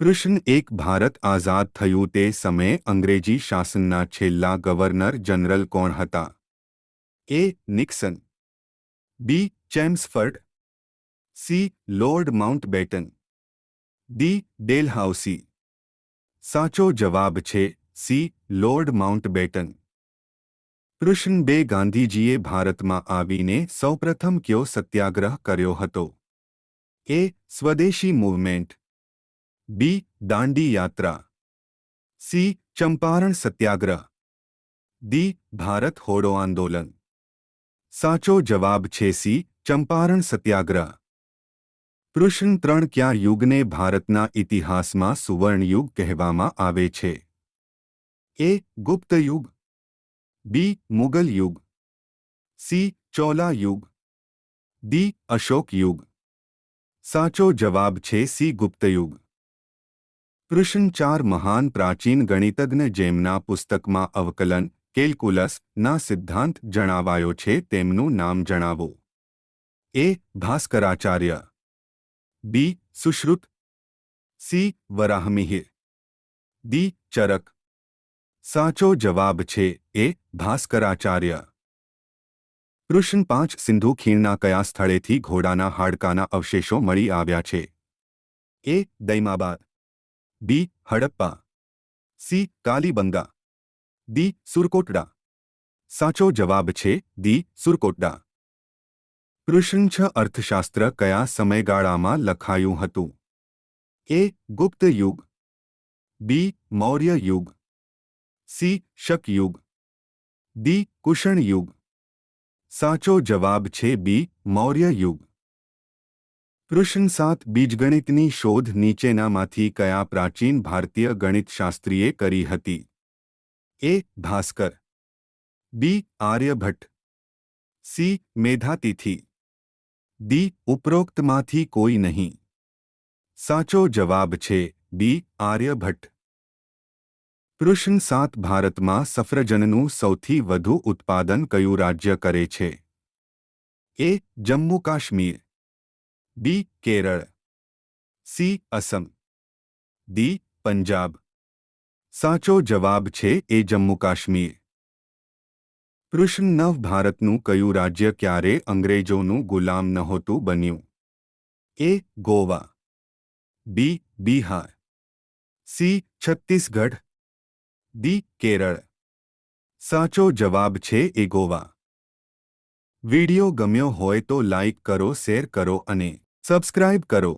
પ્રશ્ન 1 ભારત આઝાદ થયું તે સમયે અંગ્રેજી શાસનના છેલ્લા ગવર્નર જનરલ કોણ હતા? A. Nixon, B. Chelmsford, C. Lord Mountbatten, D. Dalhousie. સાચો જવાબ છે સી. Lord Mountbatten. પ્રશ્ન 2 ગાંધીજીએ ભારતમાં આવીને સૌપ્રથમ કયો સત્યાગ્રહ કર્યો હતો? એ. સ્વદેશી મૂવમેન્ટ, બી. દાંડી યાત્રા, સી. ચંપારણ સત્યાગ્રહ, ડી. ભારત હોડો આંદોલન. સાચો જવાબ છે સી. ચંપારણ સત્યાગ્રહ. પ્રશ્ન 3 કયા યુગને ભારતના ઇતિહાસમાં સુવર્ણયુગ કહેવામાં આવે છે? એ. ગુપ્ત યુગ, બી. મુગલ યુગ, સી. ચોલા યુગ, ડી. અશોક યુગ. સાચો જવાબ છે સી. ગુપ્ત યુગ. પ્રશ્ન 4 મહાન પ્રાચીન ગણિતજ્ઞ જેમના પુસ્તકમાં અવકલન કેલ્ક્યુલસ ના સિદ્ધાંત જણાવાયો છે તેમનું નામ જણાવો. એ. ભાસ્કરાચાર્ય, બી. સુશ્રુત, સી. વરાહમિહિર, ડી. ચરક. સાચો જવાબ છે એ. ભાસ્કરાચાર્ય. પ્રશ્ન 5 સિંધુ ખીણના કયા સ્થળેથી ઘોડાના હાડકાના અવશેષો મળી આવ્યા છે? એ. દૈમાબાદ, બી. હડપ્પા, સી. કાલીબંગા, ડી. સુરકોટડા. સાચો જવાબ છે ડી. સુરકોટડા. પ્રશ્ન 6 અર્થશાસ્ત્ર કયા સમયગાળામાં લખાયું હતું? એ. ગુપ્ત યુગ, બી. મૌર્ય યુગ, સી. શક યુગ, ડી. કુષણ યુગ. સાચો જવાબ છે બી. મૌર્ય યુગ. પ્રશ્ન 7 બીજગણિતની શોધ નીચેનામાંથી કયા પ્રાચીન ભારતીય ગણિતશાસ્ત્રીએ કરી હતી? એ. ભાસ્કર, બી. આર્યભટ્ટ, સી. મેધાતિથિ, ડી. ઉપરોક્તમાંથી કોઈ નહીં. સાચો જવાબ છે બી. આર્યભટ્ટ. પ્રશ્ન 7 ભારતમાં સફરજનનું સૌથી વધુ ઉત્પાદન કયું રાજ્ય કરે છે? એ. જમ્મુ કાશ્મીર, બી. કેરળ, સી. અસમ, ડી. પંજાબ. સાચો જવાબ છે એ. જમ્મુ કાશ્મીર. પ્રશ્ન 9 ભારતનું કયું રાજ્ય ક્યારે અંગ્રેજોનું ગુલામ નહોતું બન્યું? એ. ગોવા, બી. બિહાર, સી. છત્તીસગઢ, ડી. કેરળ. સાચો જવાબ છે એ. ગોવા. વિડિયો ગમ્યો હોય તો લાઇક કરો, શેર કરો અને સબસ્ક્રાઇબ કરો.